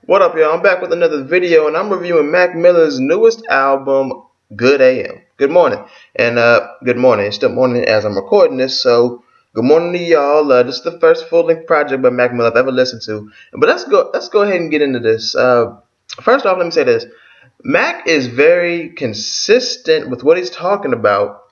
What up, y'all? I'm back with another video, and I'm reviewing Mac Miller's newest album, Good AM. Good morning, and good morning. It's still morning as I'm recording this, so good morning to y'all. This is the first full-length project by Mac Miller I've ever listened to. But let's go ahead and get into this. First off, let me say this: Mac is very consistent with what he's talking about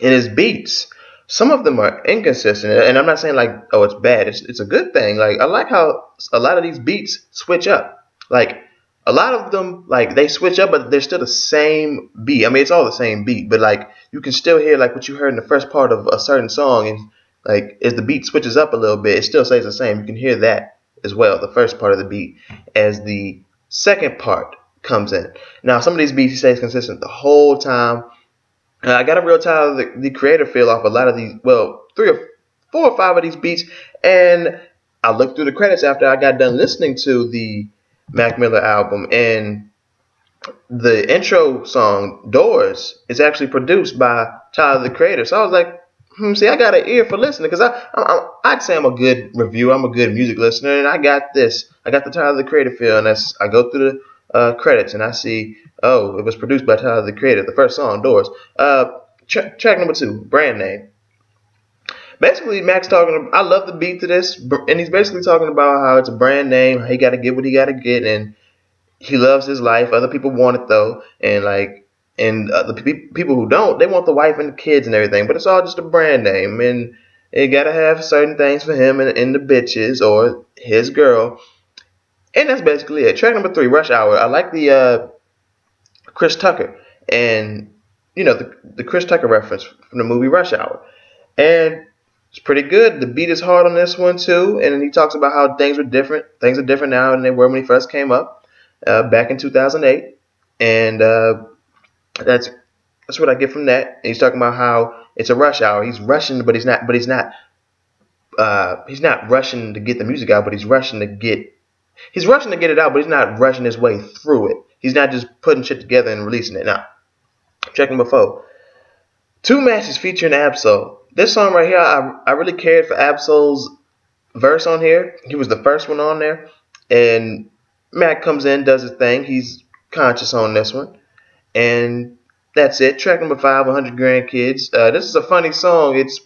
in his beats. Some of them are inconsistent, and I'm not saying like, oh, it's bad. It's a good thing. Like I like how a lot of these beats switch up. Like a lot of them, like they switch up, but they're still the same beat. I mean, it's all the same beat, but like you can still hear like what you heard in the first part of a certain song, and like as the beat switches up a little bit, it still stays the same. You can hear that as well, the first part of the beat, as the second part comes in. Now, some of these beats he stays consistent the whole time. I got a real Tyler the Creator feel off a lot of these, well, 4 or 5 of these beats, and I looked through the credits after I got done listening to the Mac Miller album, and the intro song, Doors, is actually produced by Tyler the Creator. So I was like, see, I got an ear for listening, because I'd say I'm a good reviewer, I'm a good music listener, and I got this. I got the Tyler the Creator feel, and I go through the credits, and I see, oh, it was produced by Tyler the Creator, the first song, Doors. Track number 2, Brand Name. Basically, Mac's talking, I love the beat to this, and he's basically talking about how it's a brand name, he got to get what he got to get, and he loves his life. Other people want it, though, and the people who don't, they want the wife and the kids and everything, but it's all just a brand name, and it got to have certain things for him and the bitches, or his girl, and that's basically it. Track number 3, Rush Hour. I like the Chris Tucker, and you know, the Chris Tucker reference from the movie Rush Hour. And it's pretty good. The beat is hard on this one too. And he talks about how things are different. Things are different now than they were when he first came up back in 2008. And that's what I get from that. And he's talking about how it's a rush hour. He's rushing, but he's not rushing to get the music out, but he's rushing to get it out, but he's not rushing his way through it. He's not just putting shit together and releasing it. Now, check number 4. 2 Matches featuring Ab-Soul. This song right here, I really cared for Ab-Soul's verse on here. He was the first one on there. And Mac comes in, does his thing. He's conscious on this one. And that's it. Track number 5, 100 Grand Kids. This is a funny song. It's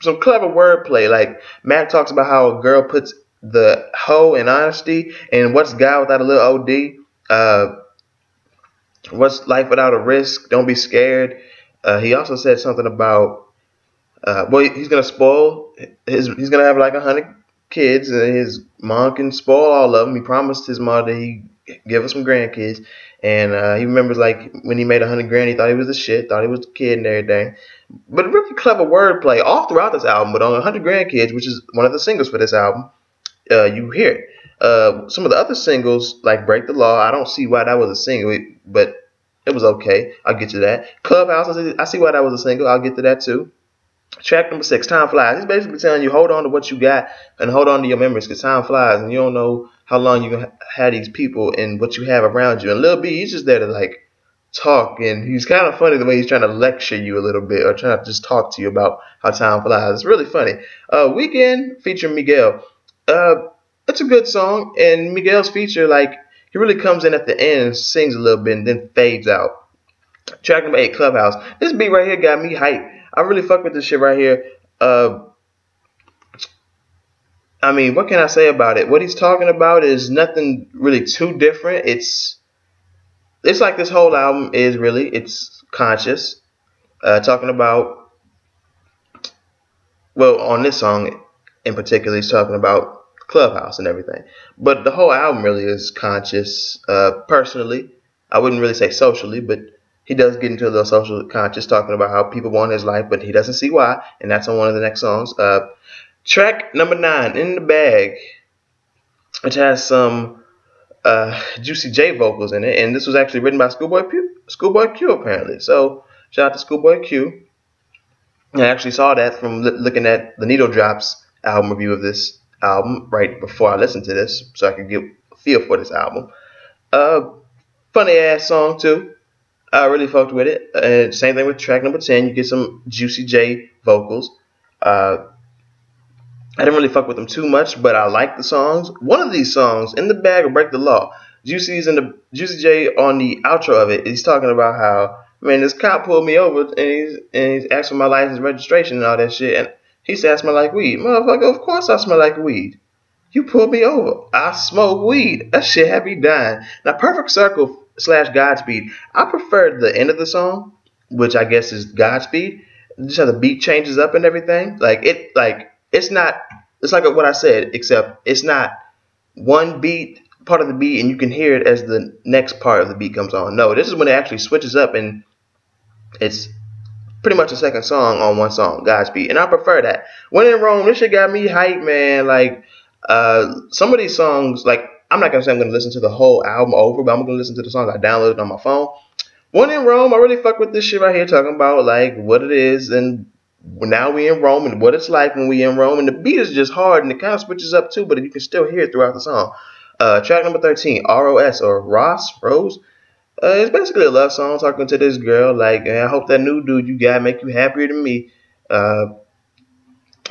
some clever wordplay. Like, Mac talks about how a girl puts the hoe in honesty. And what's God without a little OD? What's life without a risk? Don't be scared. He also said something about, he's gonna spoil he's gonna have like 100 kids, and his mom can spoil all of them. He promised his mom that he'd give her some grandkids, and he remembers like when he made 100 grand, he thought he was the shit, thought he was the kid and everything. But really clever wordplay all throughout this album. But on 100 Grandkids, which is one of the singles for this album, you hear it. Some of the other singles, like Break the Law, I don't see why that was a single, but it was okay. I'll get to that. Clubhouse, I see why that was a single. I'll get to that too. Track number 6, Time Flies. He's basically telling you, hold on to what you got and hold on to your memories, because time flies and you don't know how long you can have these people and what you have around you. And Lil B, he's just there to like talk, and he's kind of funny the way he's trying to lecture you a little bit, or trying to just talk to you about how time flies. It's really funny. Weekend featuring Miguel. It's a good song, and Miguel's feature, like, he really comes in at the end and sings a little bit and then fades out. Track number 8, Clubhouse. This beat right here got me hyped. I really fuck with this shit right here. I mean, what can I say about it? What he's talking about is nothing really too different. It's like this whole album is really, it's conscious. Talking about, well, on this song in particular, he's talking about Clubhouse and everything. But the whole album really is conscious. Personally, I wouldn't really say socially, but he does get into a little social conscious, talking about how people want his life, but he doesn't see why, and that's on one of the next songs. Track number 9, In the Bag, which has some Juicy J vocals in it, and this was actually written by Schoolboy Q apparently. So shout out to Schoolboy Q. I actually saw that from looking at the Needle Drops album review of this album right before I listened to this, so I could get a feel for this album. Funny ass song too. I really fucked with it. And same thing with track number 10. You get some Juicy J vocals. I I didn't really fuck with them too much, but I like the songs. One of these songs, In the Bag or Break the Law, Juicy J on the outro of it, he's talking about how, man, this cop pulled me over and he's asking my license, registration, and all that shit. And he said I smell like weed. Motherfucker, of course I smell like weed. You pulled me over. I smoke weed. That shit had me dying. Now, Perfect Circle / Godspeed, I preferred the end of the song, which I guess is Godspeed. Just how the beat changes up and everything. It's like what I said, except it's not one beat, part of the beat, and you can hear it as the next part of the beat comes on. No, this is when it actually switches up, and it's pretty much a second song on one song, Godspeed. And I prefer that. When in Rome, this shit got me hyped, man. Like, some of these songs, like, I'm not going to say I'm going to listen to the whole album over, but I'm going to listen to the songs I downloaded on my phone. When in Rome, I really fuck with this shit right here, talking about, like, what it is, and now we in Rome, and what it's like when we in Rome. And the beat is just hard, and it kind of switches up, too, but you can still hear it throughout the song. Track number 13, ROS, or Rose. It's basically a love song talking to this girl, like, I hope that new dude you got make you happier than me.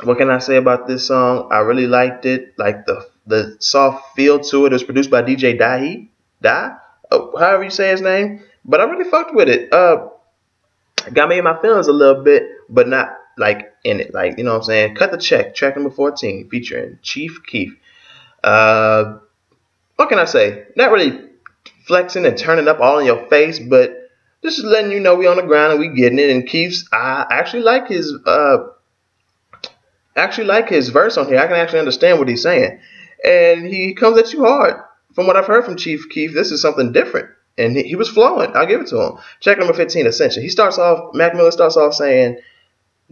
What can I say about this song? I really liked it, like the soft feel to it. It was produced by DJ however you say his name, but I really fucked with it. Got me in my feelings a little bit, but not like in it, like, you know what I'm saying. Cut the Check, track number 14, featuring Chief Keef. What can I say? Not really flexing and turning up all in your face, but just letting you know we on the ground and we getting it. And Keef's, I actually like his verse on here. I can actually understand what he's saying, and he comes at you hard. From what I've heard from Chief Keef, this is something different, and he was flowing. I'll give it to him. Track number 15, Ascension. Mac Miller starts off saying,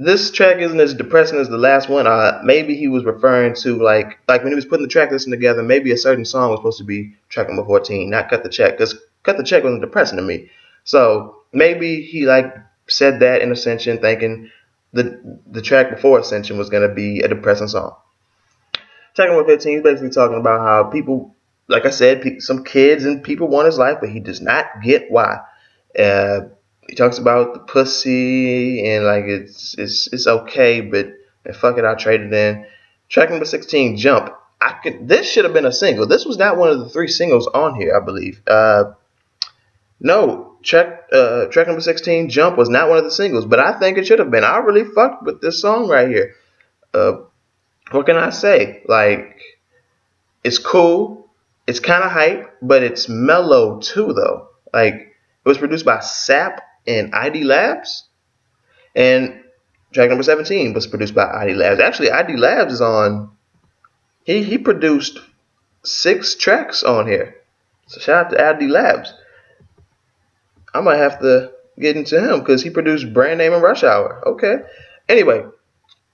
this track isn't as depressing as the last one. Maybe he was referring to like when he was putting the track listing together, maybe a certain song was supposed to be track number 14, not Cut the Check, because Cut the Check wasn't depressing to me. So maybe he like said that in Ascension, thinking the track before Ascension was going to be a depressing song. Track number 15 is basically talking about how people, like I said, some kids and people want his life, but he does not get why. He talks about the pussy and like it's okay, but fuck it, I'll trade it in. Track number 16, Jump. This should have been a single. This was not one of the 3 singles on here, I believe. No, track number 16, Jump, was not one of the singles, but I think it should have been. I really fucked with this song right here. What can I say? Like, it's cool. It's kind of hype, but it's mellow too, though. Like, it was produced by Sap and ID Labs. And track number 17 was produced by ID Labs. Actually, ID Labs is on. He produced 6 tracks on here. So shout out to ID Labs. I might have to get into him because he produced Brand Name and Rush Hour. Okay. Anyway,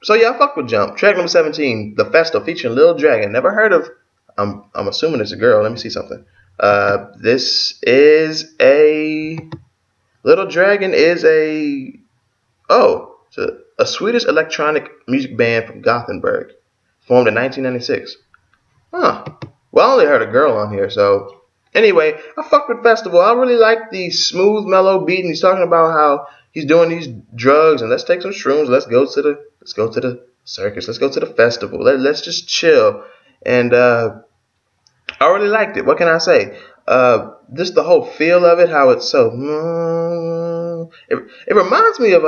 so yeah, I fuck with Jump. Track number 17, The Festa, featuring Lil Dragon. Never heard of. I'm assuming it's a girl. Let me see something. This is a Little Dragon is a Swedish electronic music band from Gothenburg, formed in 1996. Huh. Well, I only heard a girl on here, so anyway, I fuck with Festival. I really like the smooth, mellow beat, and he's talking about how he's doing these drugs and let's take some shrooms. Let's go to the circus. Let's go to the festival. Let's just chill. And I really liked it. What can I say? Just the whole feel of it, how it's so. It reminds me of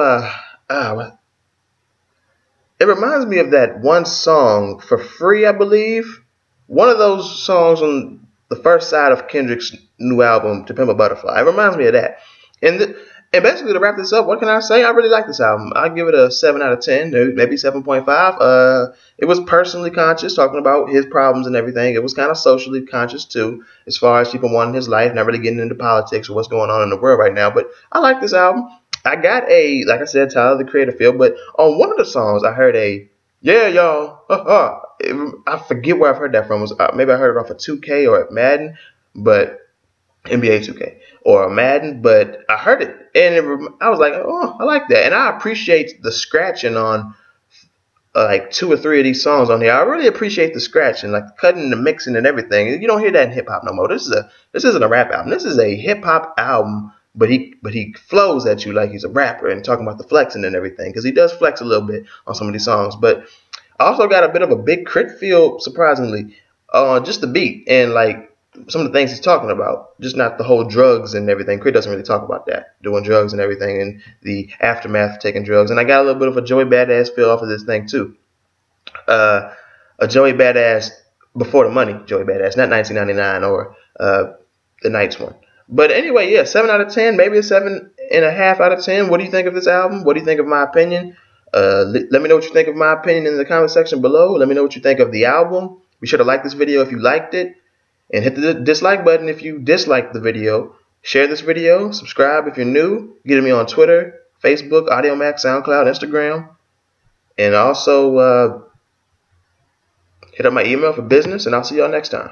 It reminds me of that one song, For Free, I believe. One of those songs on the first side of Kendrick's new album, To Pimp a Butterfly. It reminds me of that. And basically, to wrap this up, what can I say? I really like this album. I give it a 7 out of 10, maybe 7.5. It was personally conscious, talking about his problems and everything. It was kind of socially conscious, too, as far as people wanting his life, not really getting into politics or what's going on in the world right now. But I like this album. I got like I said, Tyler, the Creator feel. But on one of the songs, I heard yeah, y'all. I forget where I've heard that from. Maybe I heard it off of 2K or Madden, but NBA 2K or Madden, but I heard it and I was like, oh, I like that. And I appreciate the scratching on like 2 or 3 of these songs on here. I really appreciate the scratching, like the cutting and the mixing and everything. You don't hear that in hip hop no more. This isn't a rap album. This is a hip hop album, but he flows at you like he's a rapper and talking about the flexing and everything, because he does flex a little bit on some of these songs. But I also got a bit of a Big Crit feel, surprisingly. Just the beat and like some of the things he's talking about, just not the whole drugs and everything. Crit doesn't really talk about that, doing drugs and everything, and the aftermath of taking drugs. And I got a little bit of a Joey Badass feel off of this thing too. A Joey Badass before the money, Joey Badass, not 1999 or the Nights one. But anyway, yeah, 7 out of 10, maybe a 7.5 out of 10. What do you think of this album? What do you think of my opinion? Let me know what you think of my opinion in the comment section below. Let me know what you think of the album. Be sure to like this video if you liked it, and hit the dislike button if you disliked the video. Share this video, subscribe if you're new. Get me on Twitter, Facebook, AudioMac, SoundCloud, Instagram, and also hit up my email for business, and I'll see y'all next time.